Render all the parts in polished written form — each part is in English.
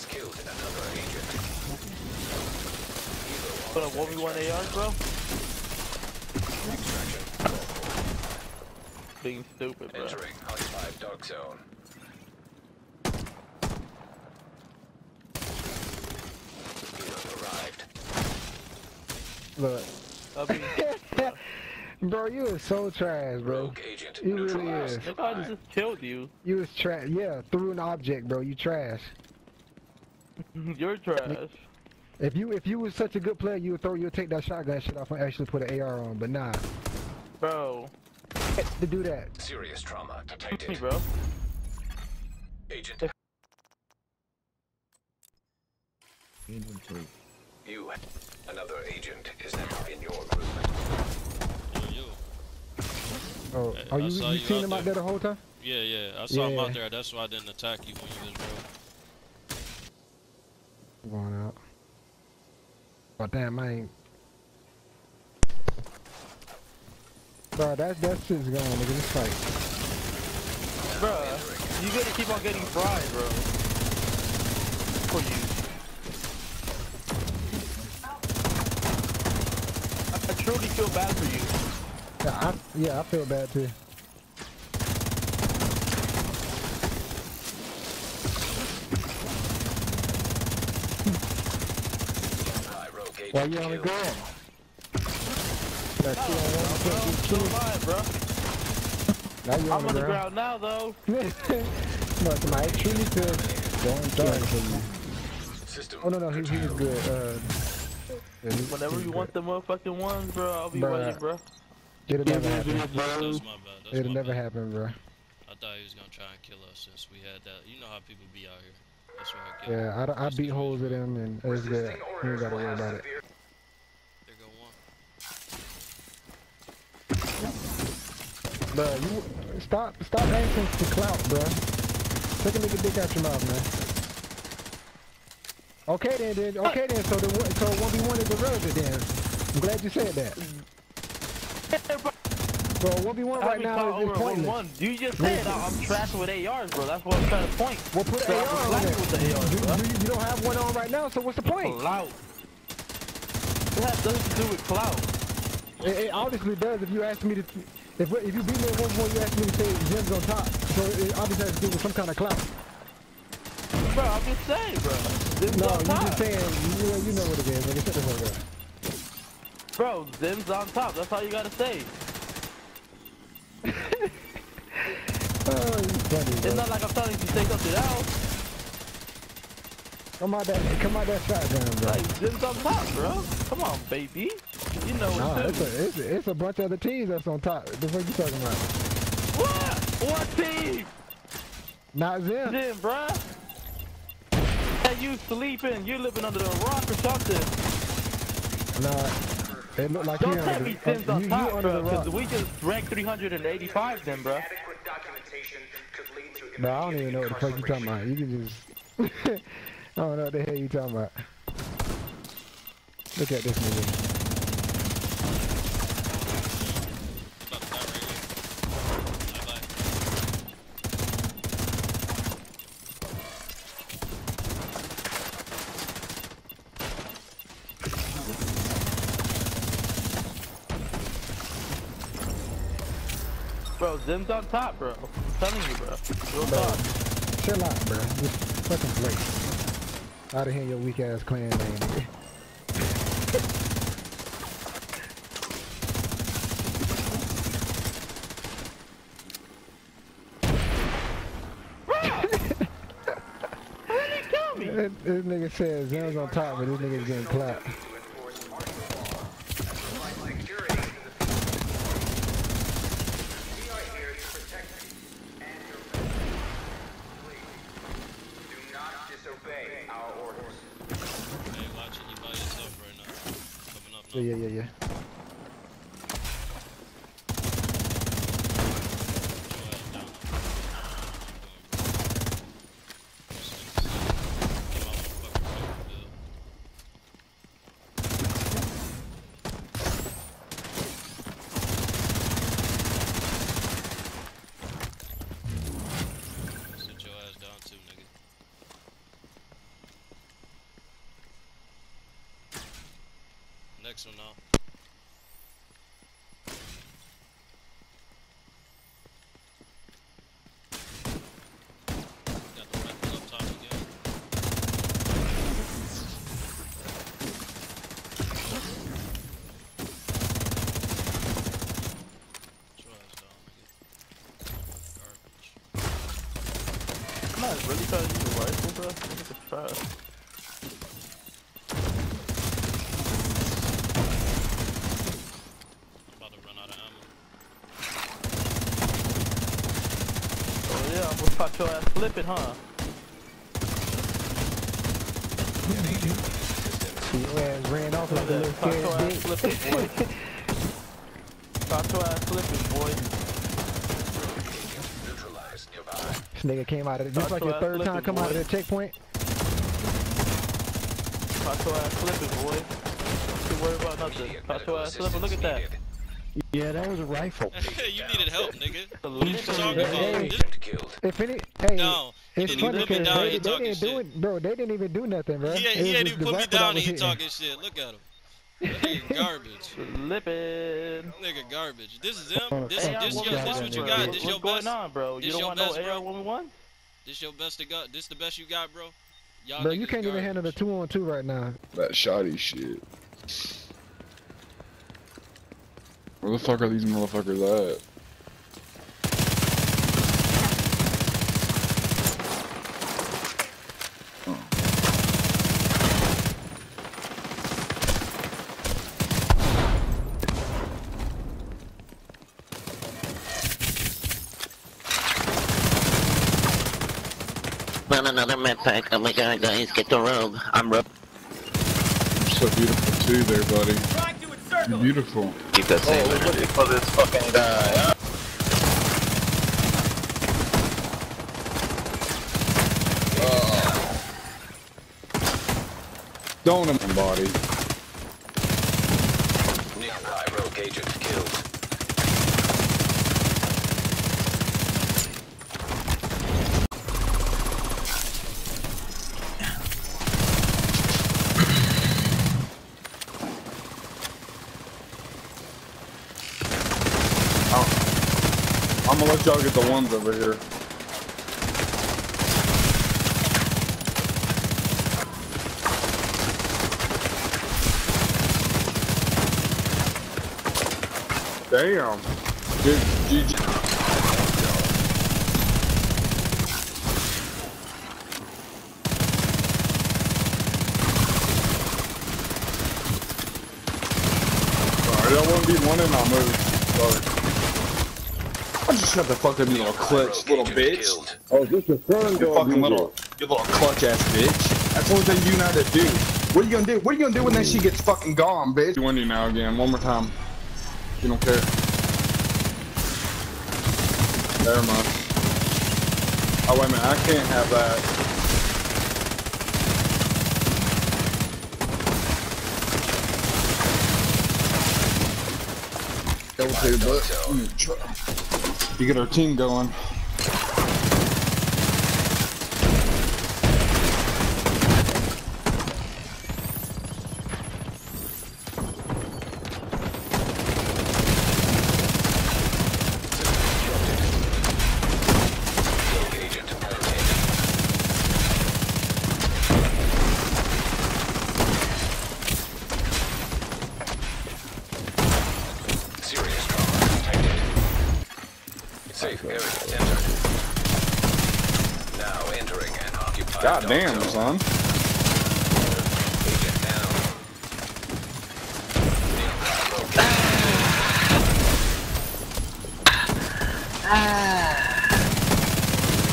killed another agent. Put up 1v1 AR, bro? Extraction. Being stupid, bro. Entering High 5 dark zone. Helo arrived. Look. I mean, Bro, you is so trash, bro. Rogue agent You really neutralized. is. look, I just killed you. You is trash. Yeah, through an object, bro. You trash. You're trash. If you was such a good player, you'd take that shotgun shit off and actually put an AR on. But nah, Bro. to do that. Serious trauma Me, detected. bro. Agent. Inventory. You. Another agent is now in your group. Oh, Hey, oh, I you saw you seen out him out there. there the whole time? Yeah, I saw him Yeah. out there. That's why I didn't attack you when you was rogue. Going out. Oh damn, I ain't. Bro, that shit's going, nigga. This fight. Bruh, you gonna keep on getting fried, bro. For you. I truly feel bad for you. Yeah, I feel bad too. High rogue agent Why you on the killed. ground? That's So am I, bro. Now you I'm on the ground now, though. But my truly good. Don't die for you. System Oh no, he was good. Yeah, Whenever you want the motherfucking ones, bro, I'll be Bruh. waiting, bro. It'll never happen. That's my bad. That's It'll my never bad. happen, bro. I thought he was gonna try and kill us since we had that. You know how people be out here. That's why I killed him. Yeah, I beat holes at him and it's good. You ain't gotta worry about it. There go one. Bro, you stop asking for clout, bro. Take a nigga dick out your mouth, man. Okay then, so 1v1 is irrelevant then. I'm glad you said that. Bro, 1v1 right now is pointless. You just said I'm trash with ARs, bro. That's what I'm trying to point. Well, put So an I'm AR on slack it. with the ARs, bro. You don't have one on right now, so what's the point? Clout. It has nothing to do with clout. It obviously does if you ask me to... If you beat me at 1v1, you ask me to say Jim's on top. So it obviously has to do with some kind of clout. Bro, I'm just saying, bro. Zim's No, on you top. just saying, you know what it is, nigga. Shut the fuck up. Bro, Zim's on top. That's all you gotta say. Oh, you funny, It's bro. not like I'm telling you to say something else. Come out that shotgun, bro. Like, Zim's on top, bro. Come on, baby. You know Nah, what to do. it's a bunch of other teams that's on top. The fuck you talking about? What? What team? Not Zim. Zim, bruh. Hey, you sleeping. You living under a rock or something. Nah, it look like Don't you tell under me the, Zim's on you top, under bro, the rock. because we just ranked 385 then, bro. Bro, I don't even know what the fuck you talking about. You can just... I don't know what the hell you talking about. Look at this nigga. About to die right here. Bye-bye. Bro, Zim's on top, bro. I'm telling you, bro. Real talk. Chill out, bro. Just fucking play. Out of here, your weak ass clan name, nigga. Why did he kill me? This nigga said Zim's on top, but this nigga's getting clapped. Hey, watching you by yourself right now. Coming up now. Yeah. Your ass down. Sit your ass down too, nigga. next one now. Got the rifle up top again. Trash dog, nigga. Garbage. I'm not really trying to use a rifle, bro. This is trash. About to run out of ammo. Oh yeah, I'm gonna pop your ass flipping, huh? Your ass ran off like a little Pop scared your ass bitch. flipping, boy. Pop your ass flipping, boy. Neutralized nearby. This nigga came out of it. This Pop like your your ass third time flipping, come out of boy. the checkpoint. Pop your ass flipping, boy. Don't worry about nothing. Immediate Pop medical your ass flipping. Look at that. assistance Yeah, that was a rifle. You needed help, nigga. The What are you least talking thing- about? needed. This, Agent killed. If any, hey, no, he it's didn't even funny put me because down. they He talking didn't do shit. it, bro. They didn't even do nothing, bro. He It ain't was even just the put me rifle that down and was he hitting. talking shit. Look at him. That nigga garbage. Flipping. Nigga garbage. This is him? This Hey, this I'm your walking this around, what you bro. got? What's This your going best? on, bro? You This don't your want no best, air bro? when we won? This your best to go? This the best you got, bro? Y'all Bro, niggas you can't even handle the garbage. 2-on-2 right now. That shoddy shit. Where the fuck are these motherfuckers at? Found another med pack. Oh my god, guys, get the robe. I'm robe. You're so beautiful too there, buddy. You're beautiful. Keep that same energy. For this fucking guy. Don't embody. Nearby rogue agent killed. I'm gonna let y'all get the ones over here. Damn. Good GG. Sorry, I won't be one in on move. Sorry. I just shut the fuck up, you little clutch, little bitch. Killed. Oh, is this your son, You fucking little clutch ass bitch. That's the only thing you know how to do. What are you gonna do? What are you gonna do when that shit gets fucking gone, bitch? You windy now again, one more time. You don't care. Never mind. Oh wait a minute, I can't have that. Don't say but. You get our team going. Rogue agent eliminated. Serious trauma detected. Safe area entered. Now entering an occupied God dark damn, zone. son. Agent down. Nearby rogue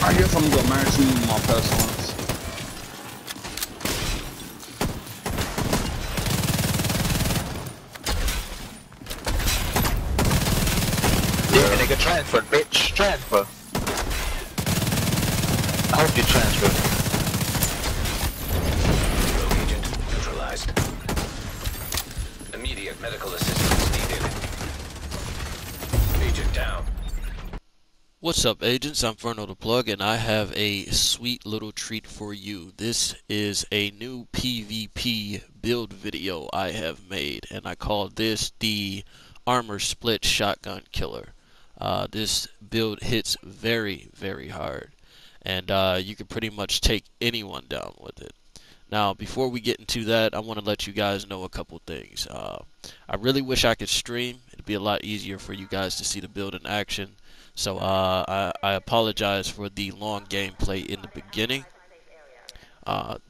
I guess I'm gonna match you with my pestilence. Yeah, nigga, transfer, bitch. Transfer. I hope you transfer. rogue agent neutralized. Immediate medical assistance needed. Agent down. What's up, agents? I'm Ferno the Plug, and I have a sweet little treat for you. This is a new PvP build video I have made, and I call this the Armor Split Shotgun Killer. This build hits very, very hard, and you can pretty much take anyone down with it. Now, before we get into that, I want to let you guys know a couple things. I really wish I could stream. It'd be a lot easier for you guys to see the build in action. So I apologize for the long gameplay in the beginning.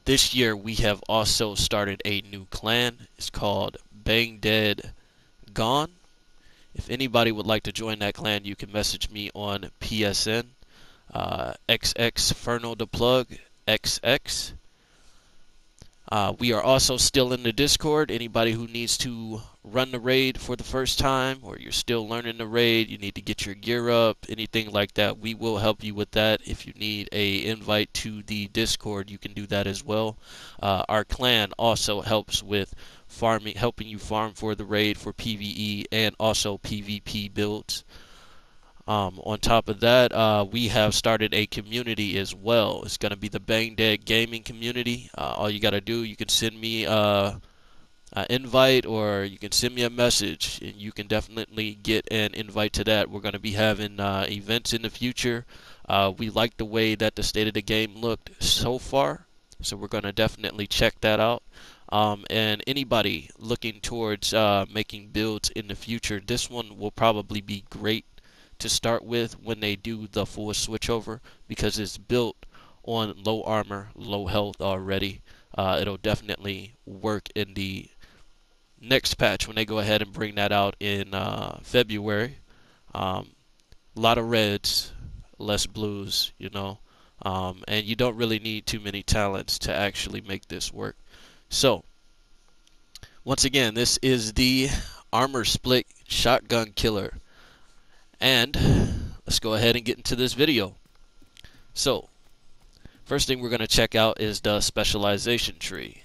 This year we have also started a new clan. It's called Bang Dead Gone. If anybody would like to join that clan, you can message me on PSN. XX Ferno the Plug XX. We are also still in the Discord. Anybody who needs to run the raid for the first time, or you're still learning the raid, you need to get your gear up, anything like that, we will help you with that. If you need a invite to the Discord, you can do that as well. Our clan also helps with farming, helping you farm for the raid for PvE and also PvP builds. On top of that, we have started a community as well. It's going to be the Bang Dead Gaming community. All you got to do, you can send me an invite, or you can send me a message, and you can definitely get an invite to that. We're going to be having events in the future. We like the way that the state of the game looked so far, so we're going to definitely check that out. And anybody looking towards making builds in the future, this one will probably be great to start with when they do the full switchover, because it's built on low armor, low health already. It'll definitely work in the next patch when they go ahead and bring that out in February. A lot of reds, less blues, you know, and you don't really need too many talents to actually make this work. So once again, this is the Armor Split Shotgun Killer. And let's go ahead and get into this video. So, first thing we're going to check out is the specialization tree.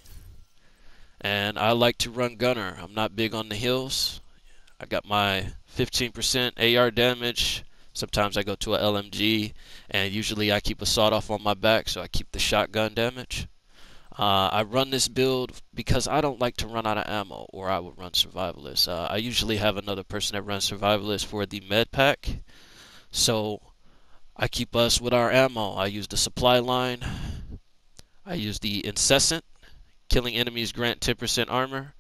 And I like to run gunner. I'm not big on the hills. I got my 15% AR damage. Sometimes I go to a LMG, and usually I keep a sawed-off on my back, so I keep the shotgun damage. I run this build because I don't like to run out of ammo, or I would run survivalist. I usually have another person that runs survivalist for the med pack, so I keep us with our ammo. I use the supply line. I use the incessant. Killing enemies grant 10% armor.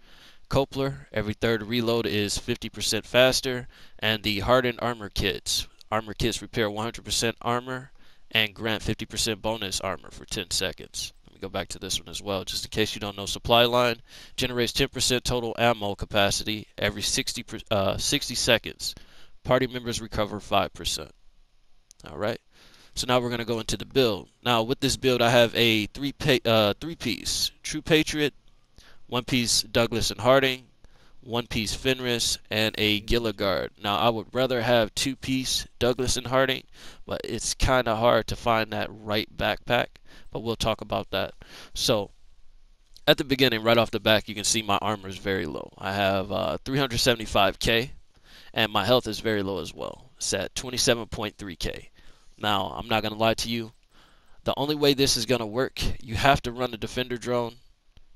Coupler, every third reload is 50% faster. And the hardened armor kits. Armor kits repair 100% armor and grant 50% bonus armor for 10 seconds. Go back to this one as well, just in case you don't know. Supply line generates 10% total ammo capacity every 60 seconds. Party members recover 5%. Alright, so now we're going to go into the build. Now with this build, I have a three-piece True Patriot, one-piece Douglas and Harding, one-piece Fenris, and a Gilligard. Now I would rather have two-piece Douglas and Harding, but it's kind of hard to find that right backpack. But we'll talk about that. So, at the beginning, right off the back, you can see my armor is very low. I have 375k, and my health is very low as well. It's at 27.3k. Now, I'm not going to lie to you. The only way this is going to work, you have to run the Defender drone,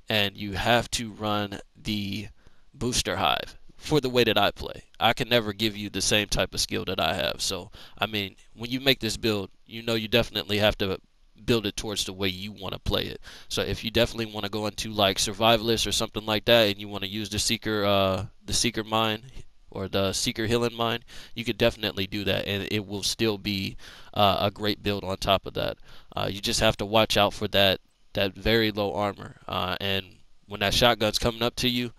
and you have to run the Booster Hive for the way that I play. I can never give you the same type of skill that I have. So, I mean, when you make this build, you know you definitely have to build it towards the way you want to play it. So if you definitely want to go into like survivalist or something like that, and you want to use the seeker mine or the seeker healing mine, you could definitely do that, and it will still be a great build on top of that. You just have to watch out for that very low armor, and when that shotgun's coming up to you,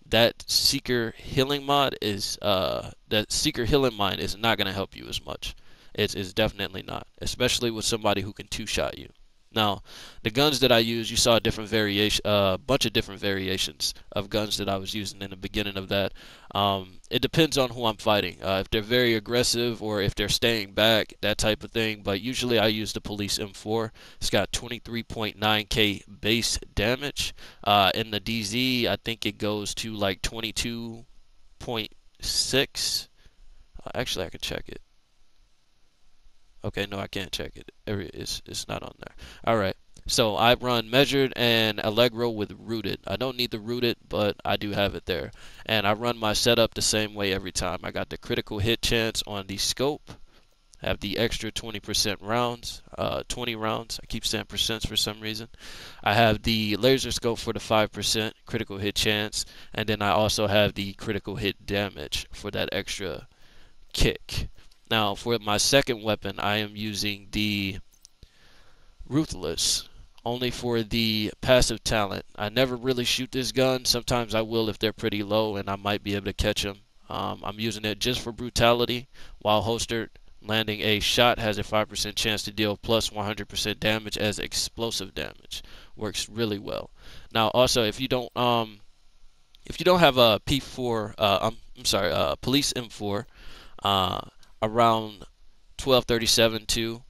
that seeker healing mine is not going to help you as much. It's definitely not, especially with somebody who can two-shot you. Now, the guns that I use, you saw a bunch of different variations of guns that I was using in the beginning of that. It depends on who I'm fighting. If they're very aggressive or if they're staying back, that type of thing. But usually I use the Police M4. It's got 23.9k base damage. In the DZ, I think it goes to like 22.6. Actually, I could check it. Okay, no, I can't check it. It's not on there. All right. So I run measured and Allegro with rooted. I don't need the rooted, but I do have it there. And I run my setup the same way every time. I got the critical hit chance on the scope. Have the extra 20% rounds, 20 rounds. I keep saying percents for some reason. I have the laser scope for the 5% critical hit chance, and then I also have the critical hit damage for that extra kick. Now, for my second weapon, I am using the Ruthless, only for the passive talent. I never really shoot this gun. Sometimes I will if they're pretty low, and I might be able to catch them. I'm using it just for brutality, while holstered. Landing a shot has a 5% chance to deal plus 100% damage as explosive damage. Works really well. Now, also, if you don't have a P4, I'm sorry, police M4, around 1237 too,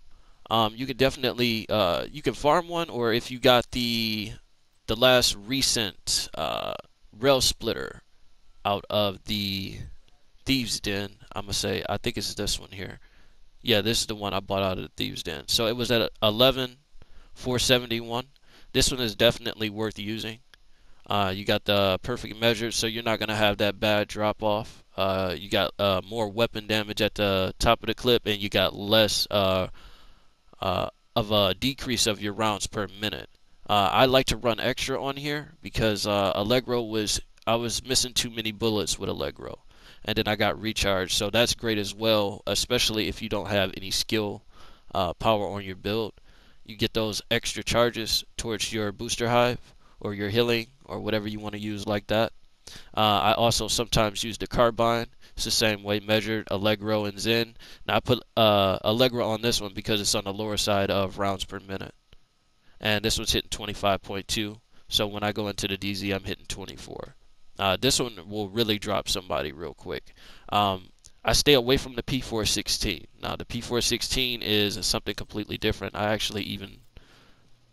you could definitely you can farm one, or if you got the last recent rail splitter out of the Thieves Den, I'm gonna say I think it's this one here. Yeah, this is the one I bought out of the Thieves Den. So it was at 11,471. This one is definitely worth using. You got the perfect measure, so you're not going to have that bad drop off. You got more weapon damage at the top of the clip, and you got less of a decrease of your rounds per minute. I like to run extra on here because Allegro I was missing too many bullets with Allegro. And then I got recharged, so that's great as well, especially if you don't have any skill power on your build. You get those extra charges towards your booster hive or your healing or whatever you want to use like that. I also sometimes use the carbine. It's the same way, measured, Allegro, and Zen. Now I put Allegro on this one because it's on the lower side of rounds per minute. And this one's hitting 25.2, so when I go into the DZ, I'm hitting 24. This one will really drop somebody real quick. I stay away from the P416. Now, the P416 is something completely different. I actually even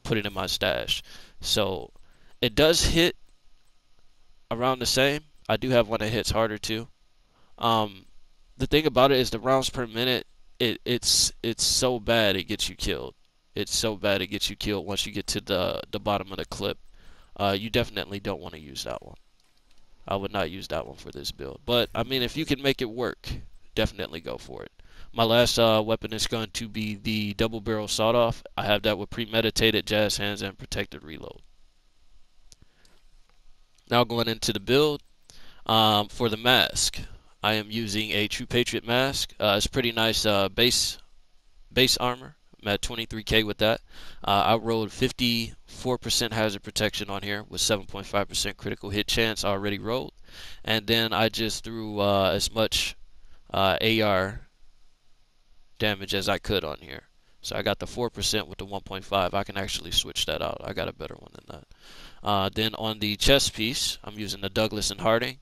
put it in my stash. So, it does hit around the same. I do have one that hits harder too. The thing about it is the rounds per minute, it's so bad it gets you killed. It's so bad it gets you killed once you get to the bottom of the clip. You definitely don't want to use that one. I would not use that one for this build. But, I mean, if you can make it work, definitely go for it. My last weapon is going to be the double barrel sawed-off. I have that with premeditated jazz hands and protected reload. Now going into the build. For the mask, I am using a True Patriot mask. It's pretty nice base armor. I'm at 23k with that. I rolled 54% hazard protection on here with 7.5% critical hit chance already rolled. And then I just threw as much AR damage as I could on here. So I got the 4% with the 1.5. I can actually switch that out. I got a better one than that. Then on the chest piece, I'm using the Douglas and Harding.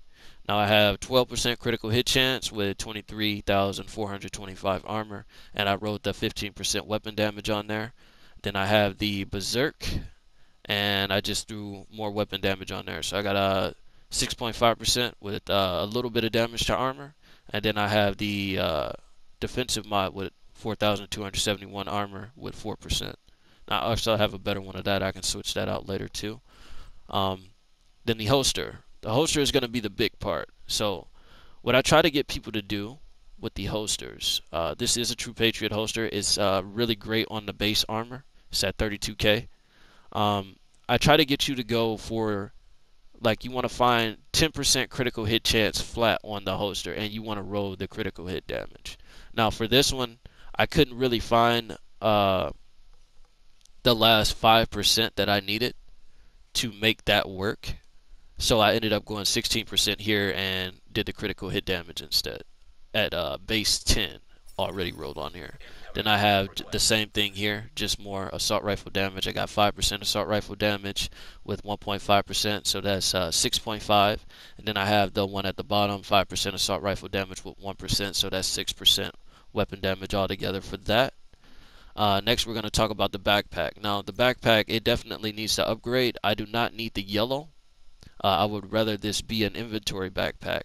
Now I have 12% critical hit chance with 23,425 armor, and I rolled the 15% weapon damage on there. Then I have the Berserk, and I just threw more weapon damage on there. So I got a 6.5% with a little bit of damage to armor, and then I have the defensive mod with 4,271 armor with 4%. Now I also have a better one of that. I can switch that out later too. Then the holster. The holster is going to be the big part. So what I try to get people to do with the holsters, this is a True Patriot holster. It's really great on the base armor. It's at 32k. I try to get you to go for, like, you want to find 10% critical hit chance flat on the holster, and you want to roll the critical hit damage. Now for this one, I couldn't really find the last 5% that I needed to make that work. So I ended up going 16% here and did the critical hit damage instead at base 10 already rolled on here. Then I have the same thing here, just more assault rifle damage. I got 5% assault rifle damage with 1.5%, so that's 6.5. And then I have the one at the bottom, 5% assault rifle damage with 1%, so that's 6% weapon damage altogether for that. Next, we're going to talk about the backpack. Now, the backpack, it definitely needs to upgrade. I do not need the yellow. I would rather this be an inventory backpack.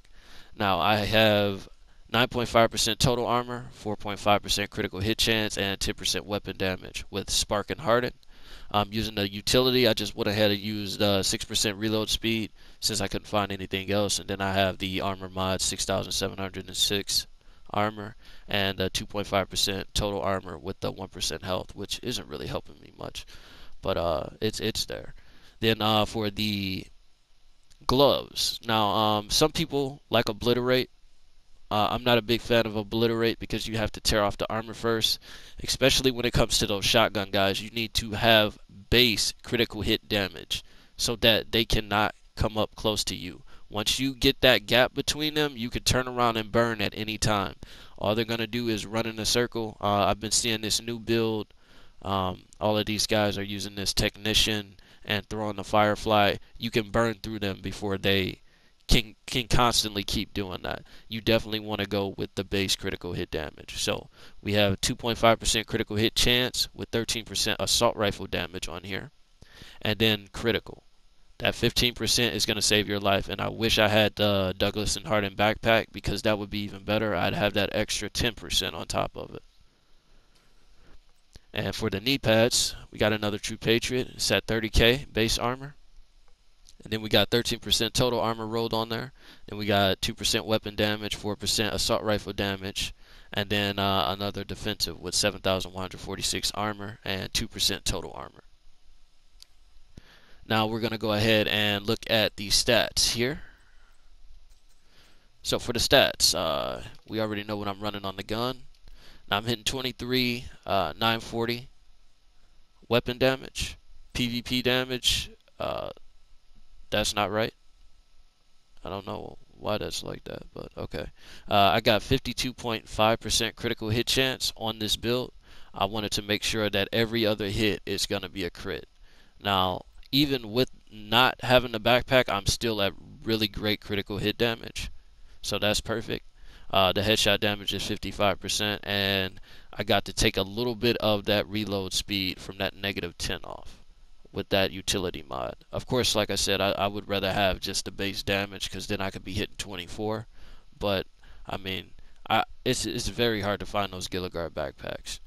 Now, I have 9.5% total armor, 4.5% critical hit chance, and 10% weapon damage with Spark and Harden. Using the utility, I just went ahead and used 6% reload speed since I couldn't find anything else. And then I have the armor mod 6,706 armor and 2.5% total armor with the 1% health, which isn't really helping me much, but it's there. Then for the gloves, now some people like Obliterate. I'm not a big fan of Obliterate because you have to tear off the armor first, especially when it comes to those shotgun guys. You need to have base critical hit damage so that they cannot come up close to you. Once you get that gap between them, you can turn around and burn at any time. All they're going to do is run in a circle. I've been seeing this new build. All of these guys are using this Technician and throwing the Firefly. You can burn through them before they can constantly keep doing that. You definitely want to go with the base critical hit damage. So we have 2.5% critical hit chance with 13% assault rifle damage on here, and then critical. That 15% is going to save your life, and I wish I had the Douglas and Harden backpack because that would be even better. I'd have that extra 10% on top of it. And for the knee pads, we got another True Patriot. It's at 30k base armor. And then we got 13% total armor rolled on there. Then we got 2% weapon damage, 4% assault rifle damage, and then another defensive with 7,146 armor and 2% total armor. Now we're going to go ahead and look at the stats here. So for the stats, we already know what I'm running on the gun. Now I'm hitting 23, 940 weapon damage, PvP damage. That's not right. I don't know why that's like that, but okay. I got 52.5% critical hit chance on this build. I wanted to make sure that every other hit is going to be a crit. Now, even with not having the backpack, I'm still at really great critical hit damage. So that's perfect. The headshot damage is 55%, and I got to take a little bit of that reload speed from that -10 off with that utility mod. Of course, like I said, I would rather have just the base damage because then I could be hitting 24. But I mean, it's very hard to find those Gilligard backpacks.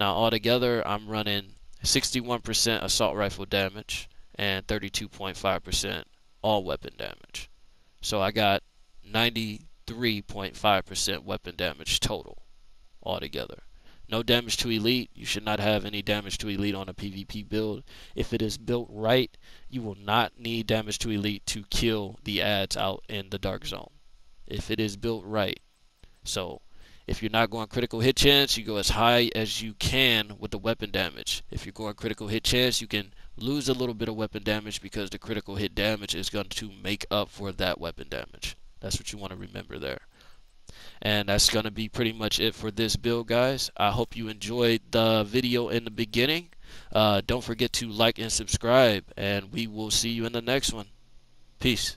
Now altogether, I'm running 61% assault rifle damage and 32.5% all weapon damage. So I got 93.5% weapon damage total altogether. No damage to elite. You should not have any damage to elite on a PvP build. If it is built right, you will not need damage to elite to kill the ads out in the dark zone. If it is built right. So if you're not going critical hit chance, you go as high as you can with the weapon damage. If you're going critical hit chance, you can lose a little bit of weapon damage because the critical hit damage is going to make up for that weapon damage. That's what you want to remember there. And that's going to be pretty much it for this build, guys. I hope you enjoyed the video in the beginning. Don't forget to like and subscribe, and we will see you in the next one. Peace.